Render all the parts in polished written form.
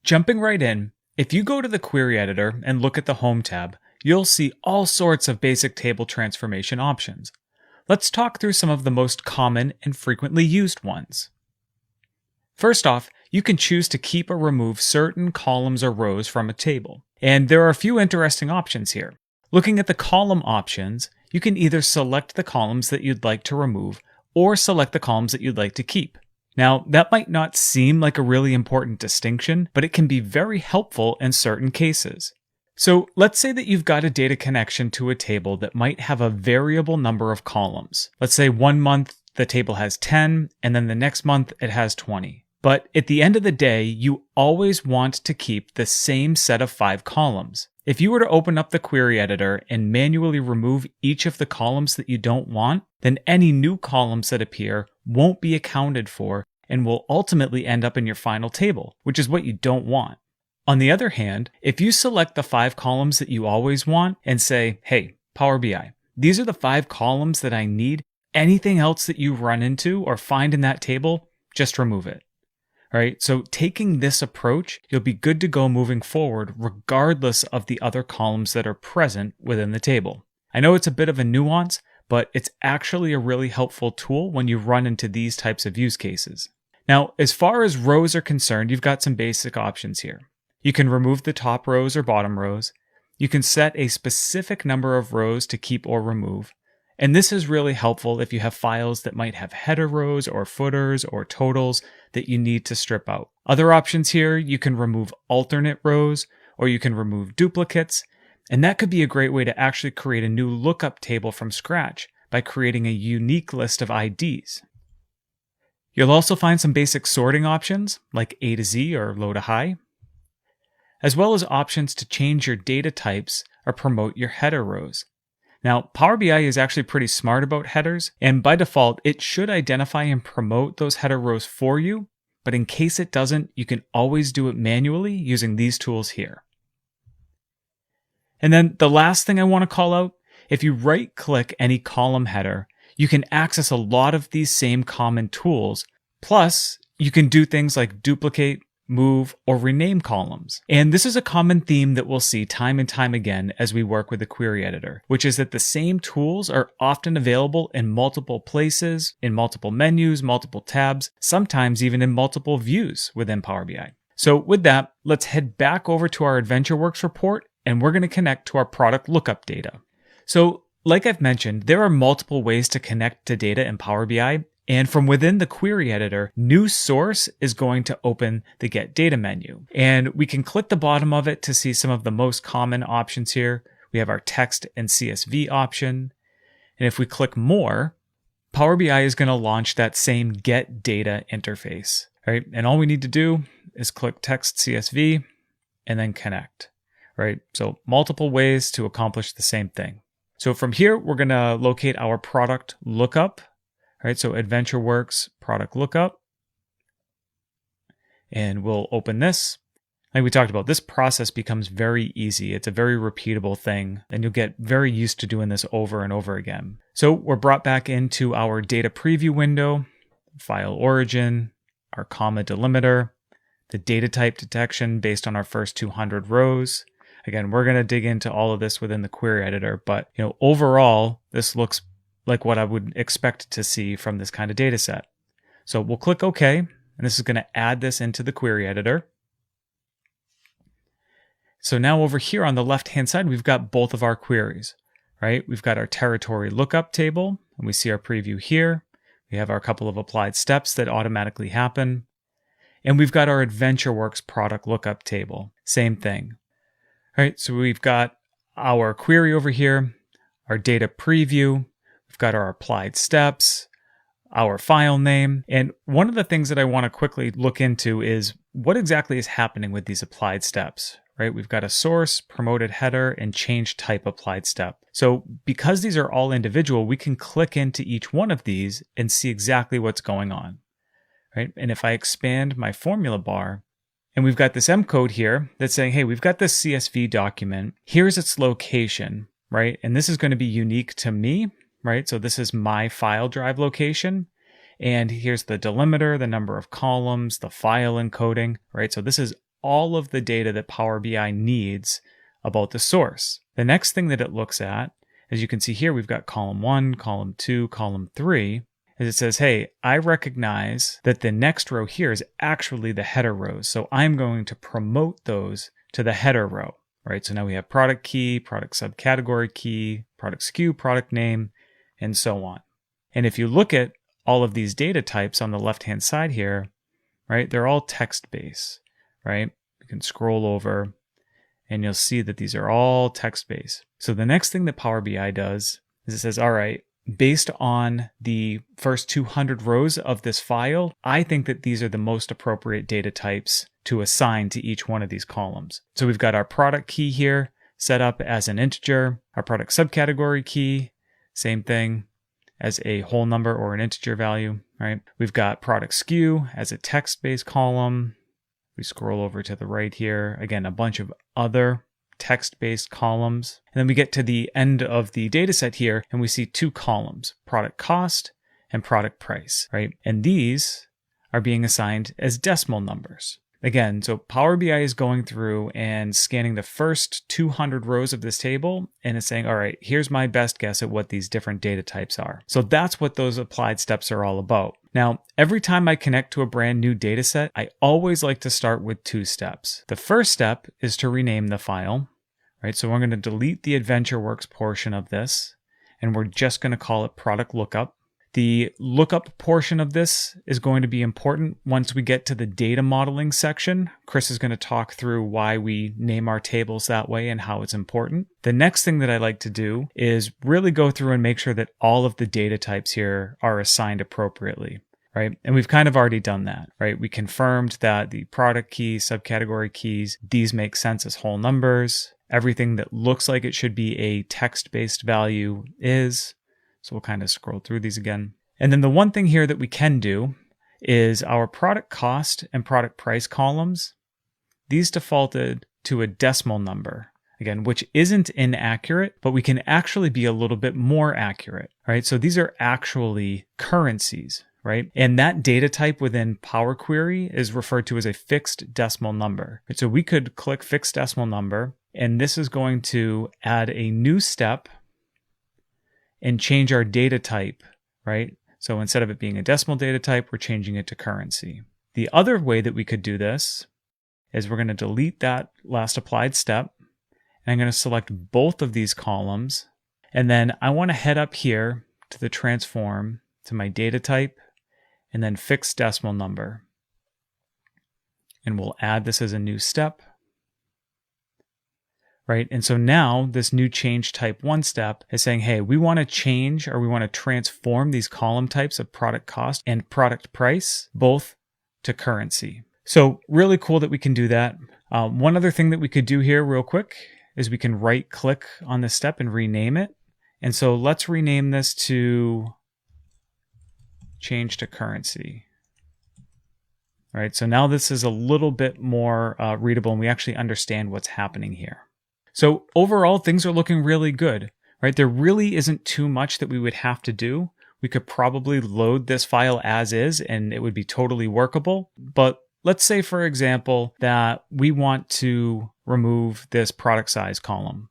Jumping right in, if you go to the query editor and look at the Home tab, you'll see all sorts of basic table transformation options. Let's talk through some of the most common and frequently used ones. First off, you can choose to keep or remove certain columns or rows from a table. And there are a few interesting options here. Looking at the column options, you can either select the columns that you'd like to remove or select the columns that you'd like to keep. Now, that might not seem like a really important distinction, but it can be very helpful in certain cases. So let's say that you've got a data connection to a table that might have a variable number of columns. Let's say 1 month the table has 10, and then the next month it has 20. But at the end of the day, you always want to keep the same set of 5 columns. If you were to open up the query editor and manually remove each of the columns that you don't want, then any new columns that appear won't be accounted for and will ultimately end up in your final table, which is what you don't want. On the other hand, if you select the 5 columns that you always want and say, hey, Power BI, these are the 5 columns that I need, anything else that you run into or find in that table, just remove it. All right, so taking this approach, you'll be good to go moving forward regardless of the other columns that are present within the table. I know it's a bit of a nuance, but it's actually a really helpful tool when you run into these types of use cases. Now, as far as rows are concerned, you've got some basic options here. You can remove the top rows or bottom rows. You can set a specific number of rows to keep or remove. And this is really helpful if you have files that might have header rows or footers or totals that you need to strip out. Other options here, you can remove alternate rows or you can remove duplicates. And that could be a great way to actually create a new lookup table from scratch by creating a unique list of IDs. You'll also find some basic sorting options like A to Z or low to high, as well as options to change your data types or promote your header rows. Now, Power BI is actually pretty smart about headers, and by default, it should identify and promote those header rows for you, but in case it doesn't, you can always do it manually using these tools here. And then the last thing I want to call out, if you right-click any column header, you can access a lot of these same common tools, plus you can do things like duplicate, move, or rename columns. And this is a common theme that we'll see time and time again as we work with the query editor, which is that the same tools are often available in multiple places, in multiple menus, multiple tabs, sometimes even in multiple views within Power BI. So with that, let's head back over to our AdventureWorks report, and we're going to connect to our product lookup data. So like I've mentioned, there are multiple ways to connect to data in Power BI. And from within the query editor, new source is going to open the get data menu. And we can click the bottom of it to see some of the most common options here. We have our text and CSV option. And if we click more, Power BI is going to launch that same get data interface. Right? And all we need to do is click text CSV and then connect. Right? So multiple ways to accomplish the same thing. So from here, we're going to locate our product lookup. All right, so AdventureWorks product lookup, and we'll open this. Like we talked about, this process becomes very easy. It's a very repeatable thing, and you'll get very used to doing this over and over again. So we're brought back into our data preview window, file origin, our comma delimiter, the data type detection based on our first 200 rows. Again, we're going to dig into all of this within the query editor, but overall, this looks like what I would expect to see from this kind of data set. So we'll click OK, and this is going to add this into the query editor. So now over here on the left-hand side, we've got both of our queries, right? We've got our territory lookup table, and we see our preview here. We have our couple of applied steps that automatically happen. And we've got our AdventureWorks product lookup table. Same thing. All right, so we've got our query over here, our data preview. We've got our applied steps, our file name. And one of the things that I want to quickly look into is what exactly is happening with these applied steps, right? We've got a source, promoted header, and change type applied step. So because these are all individual, we can click into each one of these and see exactly what's going on, right? And if I expand my formula bar, and we've got this M code here that's saying, hey, we've got this CSV document. Here's its location, right? And this is going to be unique to me. Right? So this is my file drive location. And here's the delimiter, the number of columns, the file encoding, right? So this is all of the data that Power BI needs about the source. The next thing that it looks at, as you can see here, we've got column 1, column 2, column 3, is it says, hey, I recognize that the next row here is actually the header rows. So I'm going to promote those to the header row, right? So now we have product key, product subcategory key, product SKU, product name, and so on. And if you look at all of these data types on the left-hand side here, right, they're all text-based, right? You can scroll over and you'll see that these are all text-based. So the next thing that Power BI does is it says, all right, based on the first 200 rows of this file, I think that these are the most appropriate data types to assign to each one of these columns. So we've got our product key here set up as an integer, our product subcategory key, same thing, as a whole number or an integer value, right? We've got product SKU as a text-based column. We scroll over to the right here, again, a bunch of other text-based columns. And then we get to the end of the data set here and we see 2 columns, product cost and product price, right? And these are being assigned as decimal numbers. Again, so Power BI is going through and scanning the first 200 rows of this table and it's saying, all right, here's my best guess at what these different data types are. So that's what those applied steps are all about. Now, every time I connect to a brand new data set, I always like to start with 2 steps. The first step is to rename the file, right? So we're going to delete the AdventureWorks portion of this and we're just going to call it product lookup. The lookup portion of this is going to be important once we get to the data modeling section. Chris is going to talk through why we name our tables that way and how it's important. The next thing that I like to do is really go through and make sure that all of the data types here are assigned appropriately, right? And we've kind of already done that, right? We confirmed that the product key, subcategory keys, these make sense as whole numbers. Everything that looks like it should be a text-based value is. So we'll kind of scroll through these again. And then the one thing here that we can do is our product cost and product price columns. These defaulted to a decimal number, again, which isn't inaccurate, but we can actually be a little bit more accurate, right? So these are actually currencies, right? And that data type within Power Query is referred to as a fixed decimal number. So we could click fixed decimal number, and this is going to add a new step and change our data type, right? So instead of it being a decimal data type, we're changing it to currency. The other way that we could do this is we're going to delete that last applied step. And I'm going to select both of these columns. And then I want to head up here to the transform, to my data type, and then fixed decimal number. And we'll add this as a new step. Right? And so now this new change type 1 step is saying, hey, we want to change or we want to transform these column types of product cost and product price both to currency. So really cool that we can do that. One other thing that we could do here real quick is we can right click on this step and rename it. And so let's rename this to change to currency. Right? So now this is a little bit more readable and we actually understand what's happening here. So overall, things are looking really good, right? There really isn't too much that we would have to do. We could probably load this file as is and it would be totally workable. But let's say, for example, that we want to remove this product size column,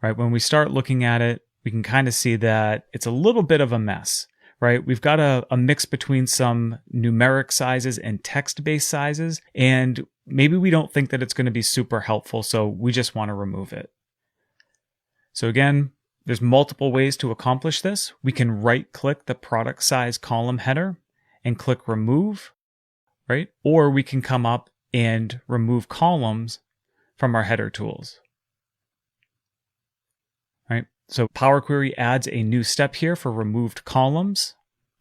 right? When we start looking at it, we can kind of see that it's a little bit of a mess, right? We've got a mix between some numeric sizes and text-based sizes, and maybe we don't think that it's going to be super helpful, so we just want to remove it. So again, there's multiple ways to accomplish this. We can right-click the product size column header and click remove, right? Or we can come up and remove columns from our header tools, right? So Power Query adds a new step here for removed columns.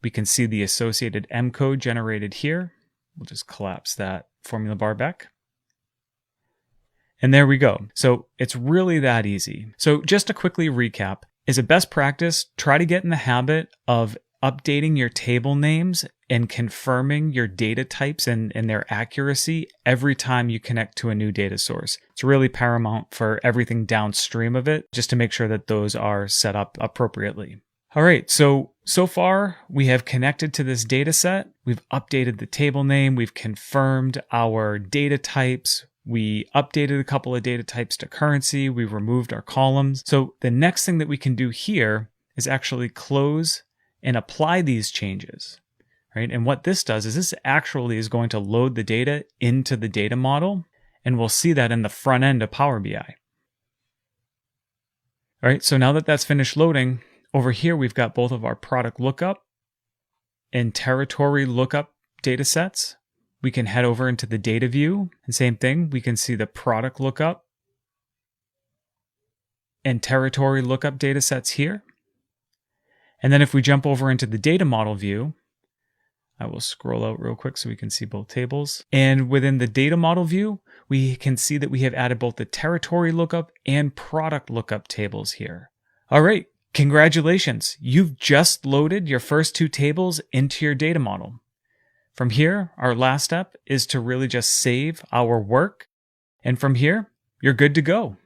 We can see the associated M code generated here. We'll just collapse that formula bar back. And there we go. So it's really that easy. So just to quickly recap, as a best practice, try to get in the habit of updating your table names and confirming your data types and their accuracy every time you connect to a new data source. It's really paramount for everything downstream of it, just to make sure that those are set up appropriately. All right, so far we have connected to this data set. We've updated the table name. We've confirmed our data types. We updated a couple of data types to currency. We removed our columns. So the next thing that we can do here is actually close and apply these changes, right? And what this does is this actually is going to load the data into the data model, and we'll see that in the front end of Power BI. All right, so now that that's finished loading, over here we've got both of our product lookup and territory lookup data sets. We can head over into the data view, and same thing, we can see the product lookup and territory lookup data sets here. And then if we jump over into the data model view, I will scroll out real quick so we can see both tables. And within the data model view, we can see that we have added both the territory lookup and product lookup tables here. All right, congratulations. You've just loaded your first two tables into your data model. From here, our last step is to really just save our work. And from here, you're good to go.